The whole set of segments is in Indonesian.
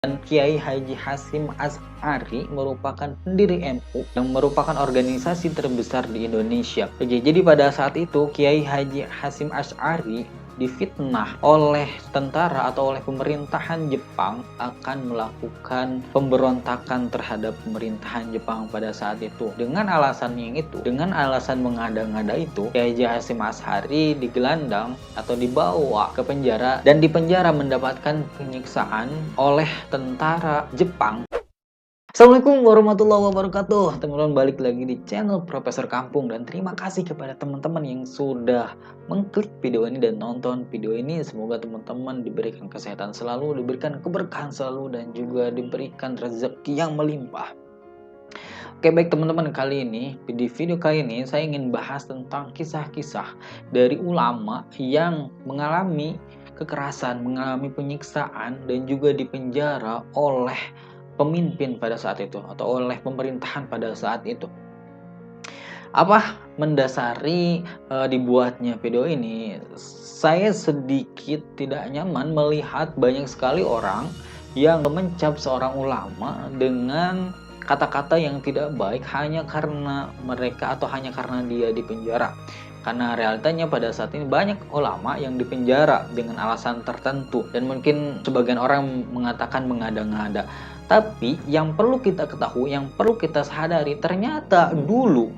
Dan Kiai Haji Hasyim Asy'ari merupakan pendiri MU yang merupakan organisasi terbesar di Indonesia. Oke, jadi pada saat itu Kiai Haji Hasyim Asy'ari difitnah oleh tentara atau oleh pemerintahan Jepang akan melakukan pemberontakan terhadap pemerintahan Jepang pada saat itu. Dengan alasan yang itu, dengan alasan mengada-ngada itu, Kiai Haji Hasyim Asy'ari digelandang atau dibawa ke penjara dan di penjara mendapatkan penyiksaan oleh tentara Jepang. Assalamualaikum warahmatullahi wabarakatuh. Teman-teman, balik lagi di channel Profesor Kampung, dan terima kasih kepada teman-teman yang sudah mengklik video ini dan nonton video ini. Semoga teman-teman diberikan kesehatan selalu, diberikan keberkahan selalu, dan juga diberikan rezeki yang melimpah. Oke, baik teman-teman, kali ini di video kali ini saya ingin bahas tentang kisah-kisah dari ulama yang mengalami kekerasan, mengalami penyiksaan, dan juga dipenjara oleh pemimpin pada saat itu atau oleh pemerintahan pada saat itu. Apa mendasari dibuatnya video ini? Saya sedikit tidak nyaman melihat banyak sekali orang yang mencap seorang ulama dengan kata-kata yang tidak baik hanya karena mereka atau hanya karena dia dipenjara. Karena realitanya pada saat ini banyak ulama yang dipenjara dengan alasan tertentu, dan mungkin sebagian orang mengatakan mengada-ngada. Tapi yang perlu kita ketahui, yang perlu kita sadari, ternyata dulu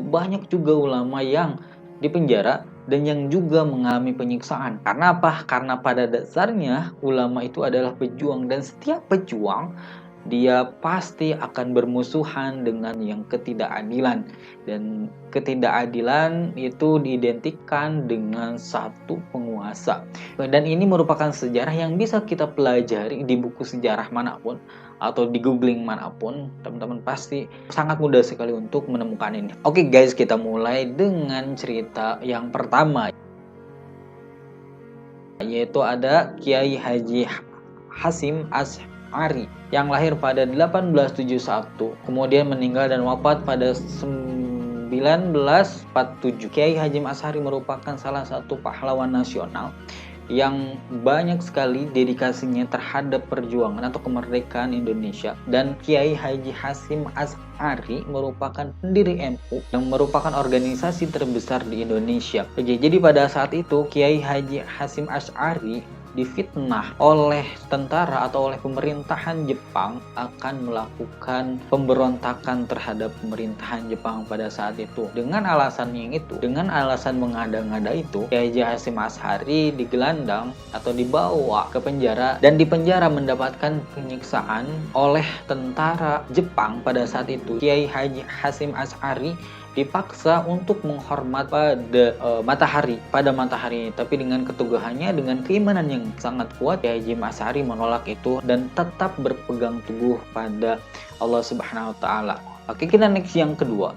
banyak juga ulama yang dipenjara dan yang juga mengalami penyiksaan. Karena apa? Karena pada dasarnya ulama itu adalah pejuang, dan setiap pejuang dia pasti akan bermusuhan dengan yang ketidakadilan, dan ketidakadilan itu diidentikan dengan satu penguasa. Dan ini merupakan sejarah yang bisa kita pelajari di buku sejarah manapun atau di googling manapun. Teman-teman pasti sangat mudah sekali untuk menemukan ini. Oke guys, kita mulai dengan cerita yang pertama, yaitu ada Kiai Haji Hasyim Asy'ari yang lahir pada 1871, kemudian meninggal dan wafat pada 1947. Kiai Hasyim Asy'ari merupakan salah satu pahlawan nasional yang banyak sekali dedikasinya terhadap perjuangan atau kemerdekaan Indonesia. Dan Kiai Haji Hasyim Asy'ari merupakan pendiri MU yang merupakan organisasi terbesar di Indonesia. Oke, jadi pada saat itu Kiai Haji Hasyim Asy'ari difitnah oleh tentara atau oleh pemerintahan Jepang akan melakukan pemberontakan terhadap pemerintahan Jepang pada saat itu. Dengan alasan yang itu, dengan alasan mengada-ngada itu, Kiai Haji Hasyim Asy'ari digelandang atau dibawa ke penjara dan di penjara mendapatkan penyiksaan oleh tentara Jepang pada saat itu. Kiai Haji Hasyim Asy'ari dipaksa untuk menghormat pada matahari, tapi dengan keteguhannya, dengan keimanan yang sangat kuat, Kiai Hasyim Asy'ari menolak itu dan tetap berpegang teguh pada Allah Subhanahu wa taala. Oke, kita next yang kedua.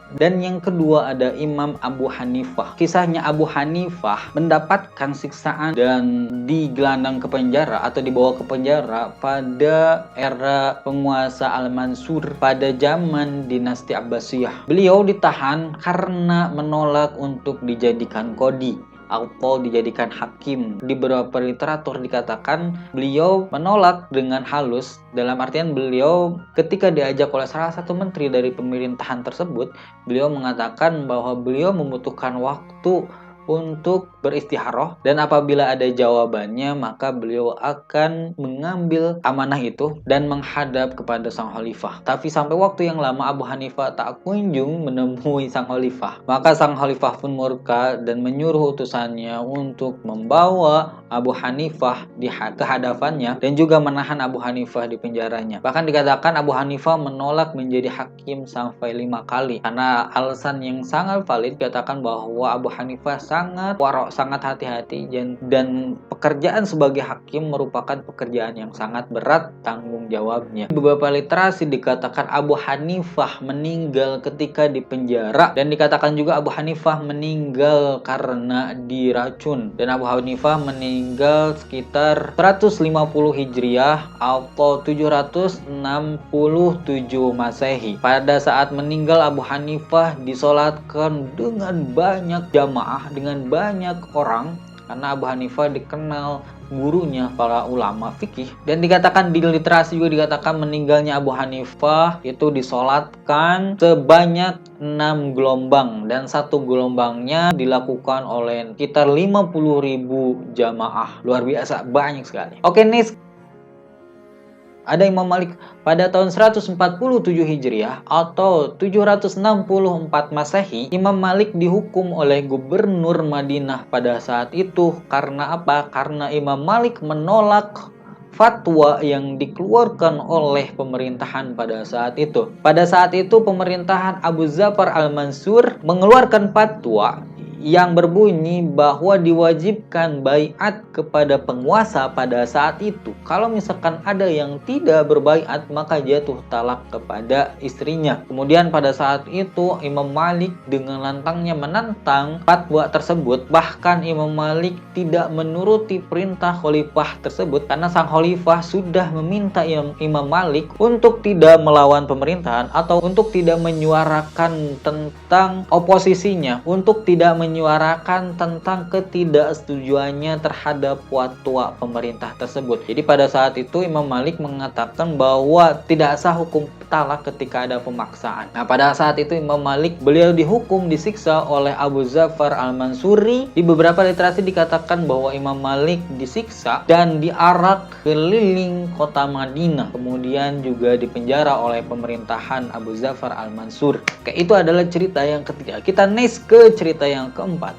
Dan yang kedua ada Imam Abu Hanifah. Kisahnya Abu Hanifah mendapatkan siksaan dan digelandang ke penjara atau dibawa ke penjara pada era penguasa Al-Mansur pada zaman dinasti Abbasiyah. Beliau ditahan karena menolak untuk dijadikan qadhi atau dijadikan hakim. Di beberapa literatur dikatakan beliau menolak dengan halus, dalam artian beliau ketika diajak oleh salah satu menteri dari pemerintahan tersebut, beliau mengatakan bahwa beliau membutuhkan waktu untuk beristikharah, dan apabila ada jawabannya maka beliau akan mengambil amanah itu dan menghadap kepada sang khalifah. Tapi sampai waktu yang lama Abu Hanifah tak kunjung menemui sang khalifah. Maka sang khalifah pun murka dan menyuruh utusannya untuk membawa Abu Hanifah ke hadapannya dan juga menahan Abu Hanifah di penjaranya. Bahkan dikatakan Abu Hanifah menolak menjadi hakim sampai 5 kali karena alasan yang sangat valid, dikatakan bahwa Abu Hanifah sangat warok, sangat hati-hati, dan pekerjaan sebagai hakim merupakan pekerjaan yang sangat berat tanggung jawabnya. Beberapa literasi dikatakan Abu Hanifah meninggal ketika di penjara, dan dikatakan juga Abu Hanifah meninggal karena diracun, dan Abu Hanifah meninggal sekitar 150 Hijriah atau 767 Masehi. Pada saat meninggal Abu Hanifah disolatkan dengan banyak jamaah, dengan banyak orang, karena Abu Hanifah dikenal gurunya para ulama fikih. Dan dikatakan di literasi juga dikatakan meninggalnya Abu Hanifah itu disolatkan sebanyak 6 gelombang, dan satu gelombangnya dilakukan oleh sekitar 50.000 jamaah. Luar biasa, banyak sekali. Oke, next ada Imam Malik pada tahun 147 Hijriah atau 764 Masehi. Imam Malik dihukum oleh gubernur Madinah pada saat itu. Karena apa? Karena Imam Malik menolak fatwa yang dikeluarkan oleh pemerintahan pada saat itu. Pada saat itu pemerintahan Abu Zafar al-Mansur mengeluarkan fatwa yang berbunyi bahwa diwajibkan baiat kepada penguasa pada saat itu. Kalau misalkan ada yang tidak berbaiat, maka jatuh talak kepada istrinya. Kemudian pada saat itu Imam Malik dengan lantangnya menentang fatwa tersebut. Bahkan Imam Malik tidak menuruti perintah khalifah tersebut karena sang khalifah sudah meminta Imam Malik untuk tidak melawan pemerintahan atau untuk tidak menyuarakan tentang oposisinya, untuk tidak menyuarakan tentang ketidaksetujuannya terhadap fatwa pemerintah tersebut. Jadi pada saat itu Imam Malik mengatakan bahwa tidak sah hukum talak ketika ada pemaksaan. Nah, pada saat itu Imam Malik beliau dihukum, disiksa oleh Abu Zafar al-Mansuri. Di beberapa literasi dikatakan bahwa Imam Malik disiksa dan diarak keliling kota Madinah, kemudian juga dipenjara oleh pemerintahan Abu Zafar al-Mansur. Oke, itu adalah cerita yang ketiga. Kita next ke cerita yang keempat.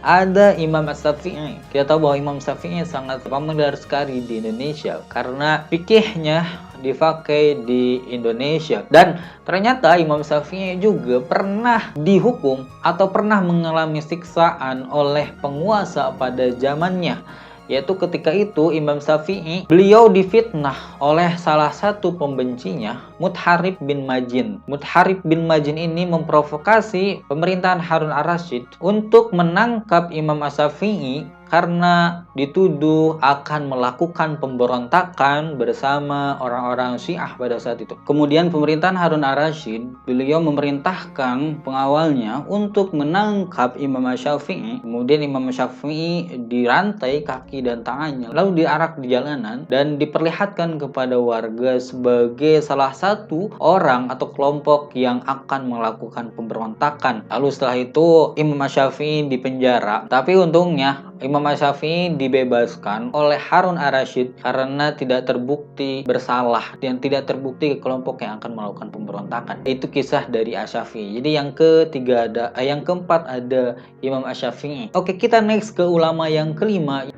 Ada Imam Syafi'i. Kita tahu bahwa Imam Syafi'i sangat populer sekali di Indonesia karena fikihnya dipakai di Indonesia. Dan ternyata Imam Syafi'i juga pernah dihukum atau pernah mengalami siksaan oleh penguasa pada zamannya. Yaitu ketika itu Imam Syafi'i beliau difitnah oleh salah satu pembencinya, Mutharib bin Majin. Mutharib bin Majin ini memprovokasi pemerintahan Harun ar-Rasyid untuk menangkap Imam Syafi'i karena dituduh akan melakukan pemberontakan bersama orang-orang Syiah pada saat itu. Kemudian pemerintahan Harun ar-Rasyid, beliau memerintahkan pengawalnya untuk menangkap Imam Syafi'i. Kemudian Imam Syafi'i dirantai kaki dan tangannya, lalu diarak di jalanan dan diperlihatkan kepada warga sebagai salah satu orang atau kelompok yang akan melakukan pemberontakan. Lalu setelah itu Imam Syafi'i dipenjara, tapi untungnya Imam Syafi'i dibebaskan oleh Harun ar-Rasyid karena tidak terbukti bersalah dan tidak terbukti kelompok yang akan melakukan pemberontakan. Itu kisah dari Asy-Syafi'i. Jadi yang ketiga yang keempat ada Imam Asy-Syafi'i. Oke, kita next ke ulama yang kelima,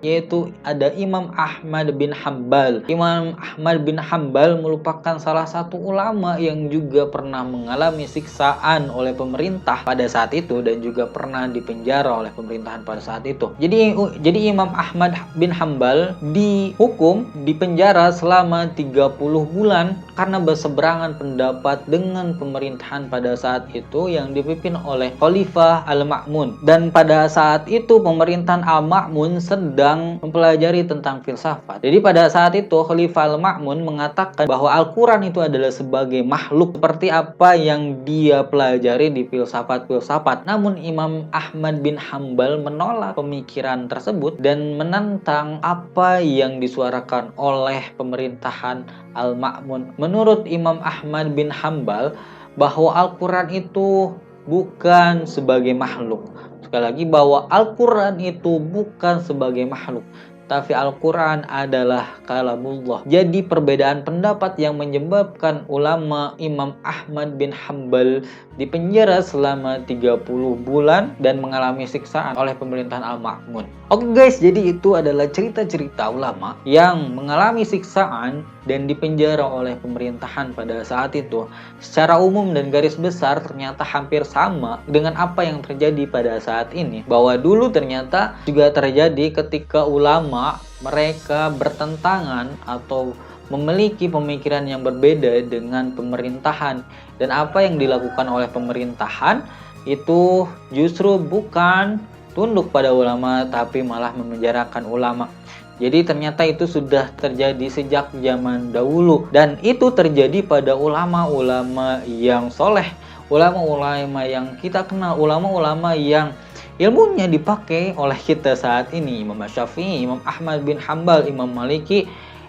yaitu ada Imam Ahmad bin Hambal. Imam Ahmad bin Hambal merupakan salah satu ulama yang juga pernah mengalami siksaan oleh pemerintah pada saat itu dan juga pernah dipenjara oleh pemerintahan pada saat itu. Jadi Imam Ahmad bin Hambal dihukum dipenjara selama 30 bulan karena berseberangan pendapat dengan pemerintahan pada saat itu yang dipimpin oleh Khalifah Al-Ma'mun. Dan pada saat itu pemerintahan Al-Ma'mun sedang mempelajari tentang filsafat. Jadi pada saat itu Khalifah Al-Ma'mun mengatakan bahwa Al-Quran itu adalah sebagai makhluk seperti apa yang dia pelajari di filsafat-filsafat. Namun Imam Ahmad bin Hambal menolak pemikiran tersebut dan menentang apa yang disuarakan oleh pemerintahan Al-Ma'mun. Menurut Imam Ahmad bin Hambal bahwa Al-Quran itu bukan sebagai makhluk. Sekali lagi bahwa Al-Quran itu bukan sebagai makhluk, tapi Al-Quran adalah kalamullah. Jadi perbedaan pendapat yang menyebabkan ulama Imam Ahmad bin Hambal dipenjara selama 30 bulan dan mengalami siksaan oleh pemerintahan Al-Ma'mun. Oke guys, jadi itu adalah cerita-cerita ulama yang mengalami siksaan dan dipenjara oleh pemerintahan pada saat itu. Secara umum dan garis besar ternyata hampir sama dengan apa yang terjadi pada saat ini. Bahwa dulu ternyata juga terjadi ketika ulama mereka bertentangan atau memiliki pemikiran yang berbeda dengan pemerintahan, dan apa yang dilakukan oleh pemerintahan itu justru bukan tunduk pada ulama tapi malah memenjarakan ulama. Jadi ternyata itu sudah terjadi sejak zaman dahulu, dan itu terjadi pada ulama-ulama yang soleh, ulama-ulama yang kita kenal, ulama-ulama yang ilmunya dipakai oleh kita saat ini, Imam Syafi'i, Imam Ahmad bin Hambal, Imam Maliki,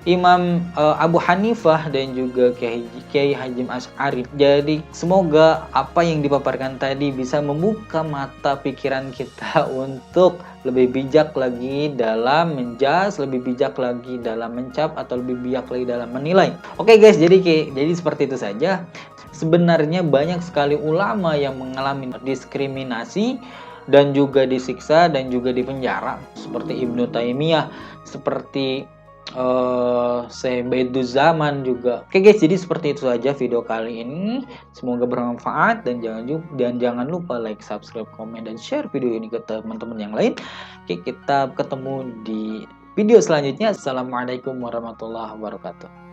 Imam Abu Hanifah, dan juga Kiai Hasyim Asy'ari. Jadi semoga apa yang dipaparkan tadi bisa membuka mata pikiran kita untuk lebih bijak lagi dalam menjas, lebih bijak lagi dalam mencap, atau lebih bijak lagi dalam menilai. Oke guys, jadi seperti itu saja. Sebenarnya banyak sekali ulama yang mengalami diskriminasi dan juga disiksa dan juga dipenjara, seperti Ibnu Taimiyah, seperti Syekh Baiduzzamanu juga. Oke guys, jadi seperti itu saja video kali ini. Semoga bermanfaat, dan jangan lupa like, subscribe, komen, dan share video ini ke teman-teman yang lain. Oke, kita ketemu di video selanjutnya. Assalamualaikum warahmatullahi wabarakatuh.